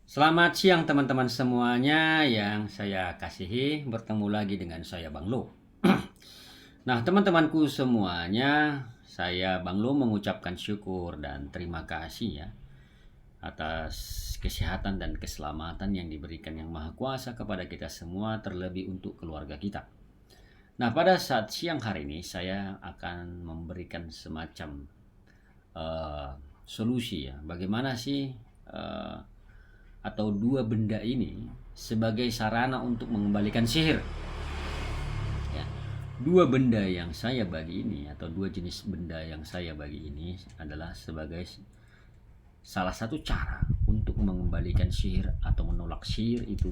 Selamat siang teman-teman semuanya yang saya kasihi, bertemu lagi dengan saya Bang Lo. Nah teman-temanku semuanya, saya Bang Lo mengucapkan syukur dan terima kasih ya atas kesehatan dan keselamatan yang diberikan Yang Maha Kuasa kepada kita semua, terlebih untuk keluarga kita. Nah pada saat siang hari ini saya akan memberikan semacam uh, solusi ya, bagaimana sih uh, atau dua benda ini sebagai sarana untuk mengembalikan sihir. Ya. Dua benda yang saya bagi ini atau dua jenis benda yang saya bagi ini adalah sebagai salah satu cara untuk mengembalikan sihir atau menolak sihir itu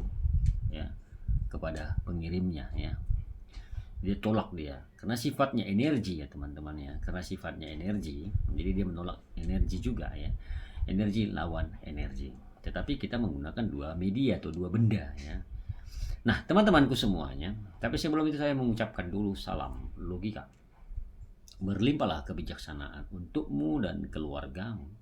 ya kepada pengirimnya ya. Dia tolak dia karena sifatnya energi ya teman-teman ya, karena sifatnya energi jadi dia menolak energi juga ya, energi lawan energi, tetapi kita menggunakan dua media atau dua benda ya. Nah teman-temanku semuanya, tapi sebelum itu saya mengucapkan dulu salam logika. Berlimpahlah kebijaksanaan untukmu dan keluargamu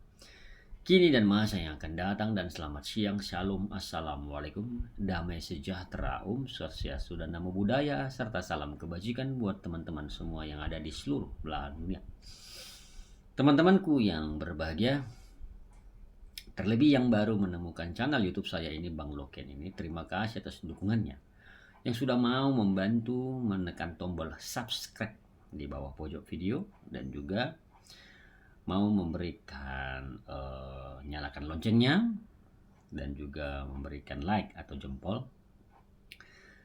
kini dan masa yang akan datang, dan selamat siang, shalom, assalamualaikum, damai sejahtera, swastiastu, dan namo buddhaya, serta salam kebajikan buat teman-teman semua yang ada di seluruh belahan dunia. Teman-temanku yang berbahagia, terlebih yang baru menemukan channel YouTube saya ini, Bang Loken ini, terima kasih atas dukungannya yang sudah mau membantu menekan tombol subscribe di bawah pojok video, dan juga mau memberikan nyalakan loncengnya, dan juga memberikan like atau jempol,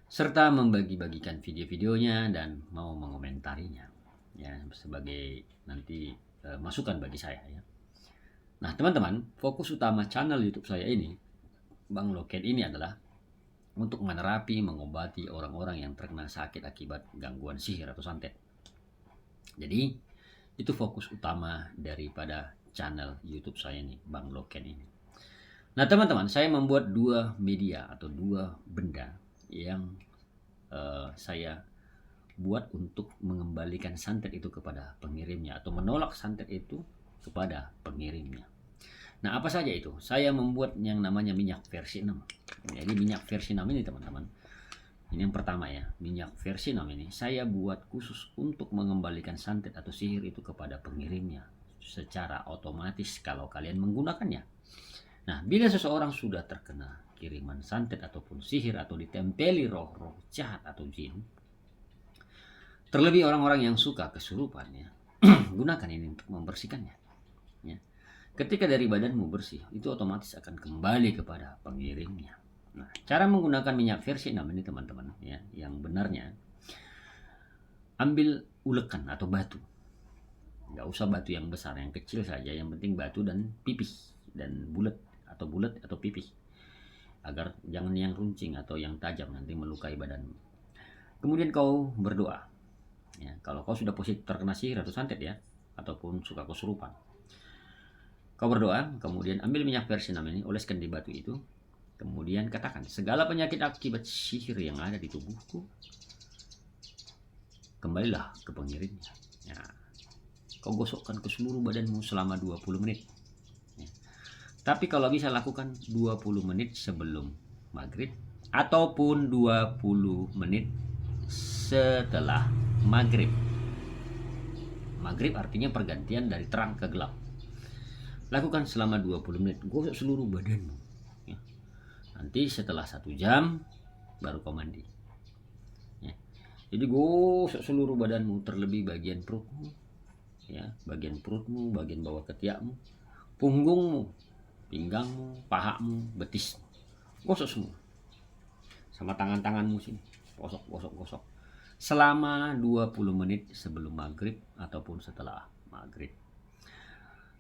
serta membagi-bagikan video-videonya dan mau mengomentarinya ya sebagai nanti masukan bagi saya ya. Nah teman-teman, fokus utama channel YouTube saya ini, Bang Loken ini, adalah untuk menerapi, mengobati orang-orang yang terkena sakit akibat gangguan sihir atau santet. Jadi itu fokus utama daripada channel YouTube saya ini, Bang Loken ini. Nah teman-teman, saya membuat dua media atau dua benda yang saya buat untuk mengembalikan santet itu kepada pengirimnya atau menolak santet itu kepada pengirimnya. Nah apa saja itu? Saya membuat yang namanya minyak versi 6. Jadi minyak versi 6 ini teman-teman, ini yang pertama ya, minyak versi 6 ini saya buat khusus untuk mengembalikan santet atau sihir itu kepada pengirimnya secara otomatis kalau kalian menggunakannya. Nah, bila seseorang sudah terkena kiriman santet ataupun sihir atau ditempeli roh-roh jahat atau jin, terlebih orang-orang yang suka kesurupan ya, gunakan ini untuk membersihkannya. Ya. Ketika dari badanmu bersih, itu otomatis akan kembali kepada pengirimnya. Nah, cara menggunakan minyak versi 6 ini teman-teman ya, yang benarnya ambil ulekan atau batu. Nggak usah batu yang besar, yang kecil saja, yang penting batu dan pipih dan bulat atau pipih. Agar jangan yang runcing atau yang tajam nanti melukai badanmu. Kemudian kau berdoa. Ya, kalau kau sudah positif terkena sihir atau santet ya, ataupun suka kesurupan. Kau berdoa, kemudian ambil minyak versi 6 ini, oleskan di batu itu. Kemudian katakan, segala penyakit akibat sihir yang ada di tubuhku, kembalilah ke pengirimnya. Ya. Kau gosokkan ke seluruh badanmu selama 20 menit. Ya. Tapi kalau bisa lakukan 20 menit sebelum maghrib, ataupun 20 menit setelah maghrib. Maghrib artinya pergantian dari terang ke gelap. Lakukan selama 20 menit, gosok seluruh badanmu. Nanti setelah 1 jam baru kau mandi ya. Jadi gosok seluruh badanmu, terlebih bagian perutmu ya, bagian perutmu, bagian bawah ketiakmu, punggungmu, pinggangmu, pahamu, betis, gosok semua sama tangan-tanganmu sini, gosok selama 20 menit sebelum maghrib ataupun setelah maghrib.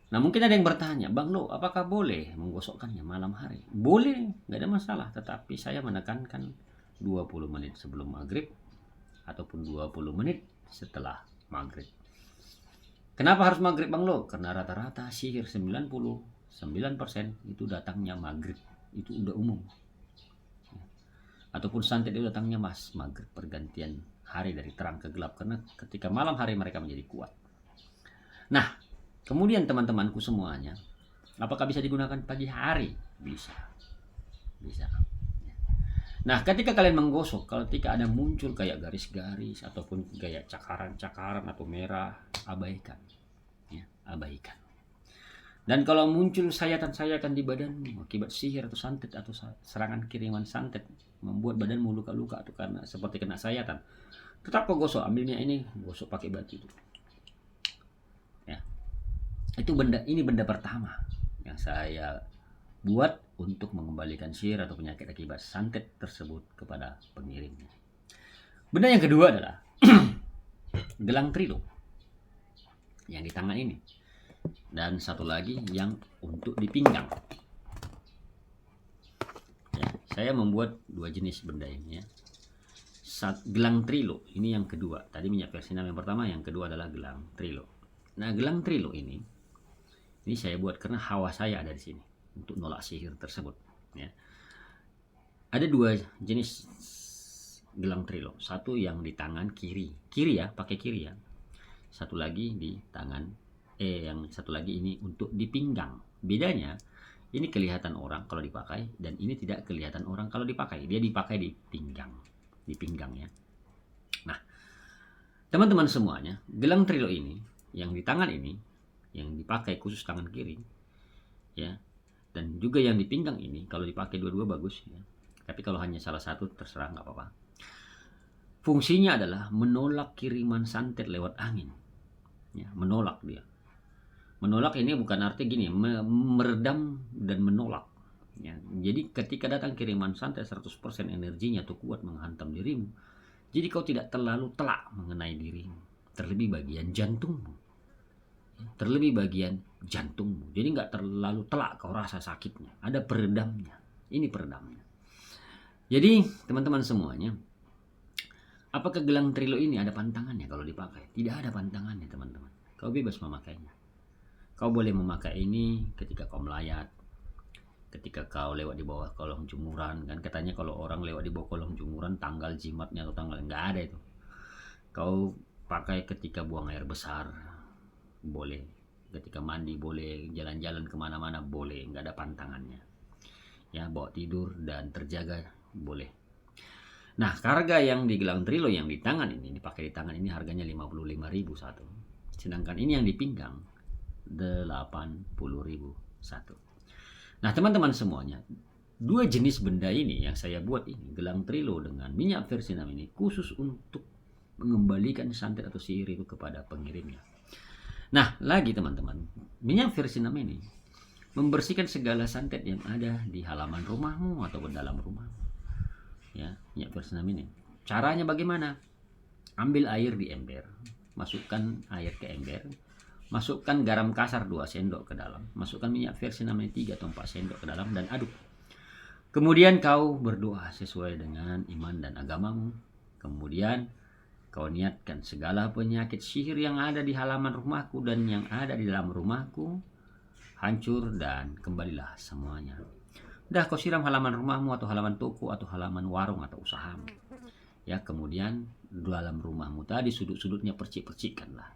Nah mungkin ada yang bertanya, Bang Lo, apakah boleh menggosokkannya malam hari? Boleh, nggak ada masalah. Tetapi saya menekankan 20 menit sebelum maghrib ataupun 20 menit setelah maghrib. Kenapa harus maghrib Bang Lo? Karena rata-rata sihir 99% itu datangnya maghrib. Itu udah umum. Ataupun santet itu datangnya maghrib, pergantian hari dari terang ke gelap. Karena ketika malam hari mereka menjadi kuat. Nah, kemudian teman-temanku semuanya, apakah bisa digunakan pagi hari? Bisa. bisa. Nah, ketika kalian menggosok, ketika ada muncul kayak garis-garis ataupun kayak cakaran-cakaran atau merah, abaikan. Ya, abaikan. Dan kalau muncul sayatan-sayatan di badanmu akibat sihir atau santet atau serangan kiriman santet membuat badanmu luka-luka atau karena seperti kena sayatan, tetap kau gosok, ambilnya ini, gosok pakai batu itu. Ya. Itu benda pertama yang saya buat untuk mengembalikan sihir atau penyakit akibat santet tersebut kepada pengirimnya. Benda yang kedua adalah gelang trilo yang di tangan ini, dan satu lagi yang untuk di pinggang. Ya, saya membuat dua jenis benda ini ya. Gelang trilo ini yang kedua. Tadi minyak persinam yang pertama, yang kedua adalah gelang trilo. Nah, gelang trilo ini saya buat karena hawa saya ada di sini untuk nolak sihir tersebut. Ya. Ada dua jenis gelang trilo. Satu yang di tangan kiri ya, pakai kiri ya. Satu lagi di tangan yang satu lagi ini untuk di pinggang. Bedanya ini kelihatan orang kalau dipakai dan ini tidak kelihatan orang kalau dipakai. Dia dipakai di pinggang ya. Nah, teman-teman semuanya, gelang trilo ini yang di tangan ini yang dipakai khusus tangan kiri ya, dan juga yang di pinggang ini kalau dipakai dua-dua bagus ya. Tapi kalau hanya salah satu terserah, nggak apa-apa. Fungsinya adalah menolak kiriman santet lewat angin ya, menolak dia. Menolak ini bukan arti gini, meredam dan menolak ya. Jadi ketika datang kiriman santet 100% energinya tuh kuat menghantam dirimu, jadi kau tidak terlalu telak mengenai dirimu, terlebih bagian jantungmu. Jadi nggak terlalu telak kau rasa sakitnya, ada peredamnya. Ini peredamnya. Jadi teman-teman semuanya, apakah gelang trilo ini ada pantangannya kalau dipakai? Tidak ada pantangannya teman-teman. Kau bebas memakainya. Kau boleh memakai ini ketika kau melayat, ketika kau lewat di bawah kolong jemuran. Kan katanya kalau orang lewat di bawah kolong jemuran tanggal jimatnya atau tanggal, nggak ada itu. Kau pakai ketika buang air besar, boleh. Ketika mandi boleh, jalan-jalan kemana-mana boleh, nggak ada pantangannya. Ya, bawa tidur dan terjaga boleh. Nah, harga yang di gelang trilo yang di tangan ini, dipakai di tangan ini harganya 55.000 satu. Sedangkan ini yang di pinggang 80.000 satu. Nah, teman-teman semuanya, dua jenis benda ini yang saya buat ini, gelang trilo dengan minyak versinam ini khusus untuk mengembalikan santet atau sihir itu kepada pengirimnya. Nah, lagi teman-teman, minyak versinam ini membersihkan segala santet yang ada di halaman rumahmu atau dalam rumahmu. Ya, minyak versinam ini. Caranya bagaimana? Ambil air di ember, masukkan air ke ember, masukkan garam kasar 2 sendok ke dalam, masukkan minyak versinam 3 atau 4 sendok ke dalam dan aduk. Kemudian kau berdoa sesuai dengan iman dan agamamu. Kemudian kau niatkan segala penyakit sihir yang ada di halaman rumahku dan yang ada di dalam rumahku hancur dan kembalilah semuanya. Udah kau siram halaman rumahmu atau halaman toko atau halaman warung atau usahamu. Ya, kemudian dalam rumahmu tadi sudut-sudutnya percik-percikkanlah.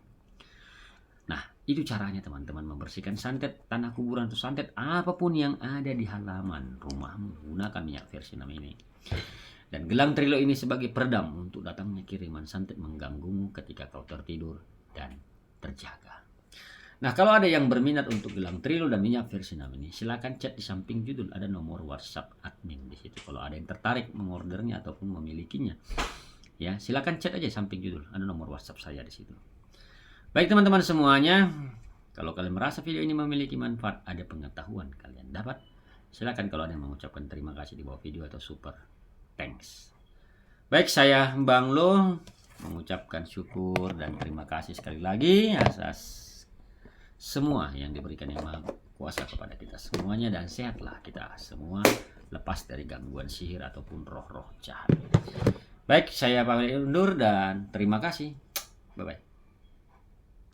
Nah, itu caranya teman-teman membersihkan santet tanah kuburan atau santet apapun yang ada di halaman rumahmu. Gunakan minyak versinam ini. Dan gelang trilo ini sebagai peredam untuk datangnya kiriman santet mengganggumu ketika kau tertidur dan terjaga. Nah, kalau ada yang berminat untuk gelang trilo dan minyak versinam ini, silakan chat di samping judul, ada nomor WhatsApp admin di situ. Kalau ada yang tertarik mengordernya ataupun memilikinya, ya silakan chat aja samping judul, ada nomor WhatsApp saya di situ. Baik teman-teman semuanya, kalau kalian merasa video ini memiliki manfaat, ada pengetahuan kalian dapat, silakan kalau ada yang mengucapkan terima kasih di bawah video atau super thanks. Baik, saya Bang Lo mengucapkan syukur dan terima kasih sekali lagi atas semua yang diberikan Yang Maha Kuasa kepada kita semuanya, dan sehatlah kita semua lepas dari gangguan sihir ataupun roh-roh jahat. Baik, saya pamit undur dan terima kasih. Bye bye.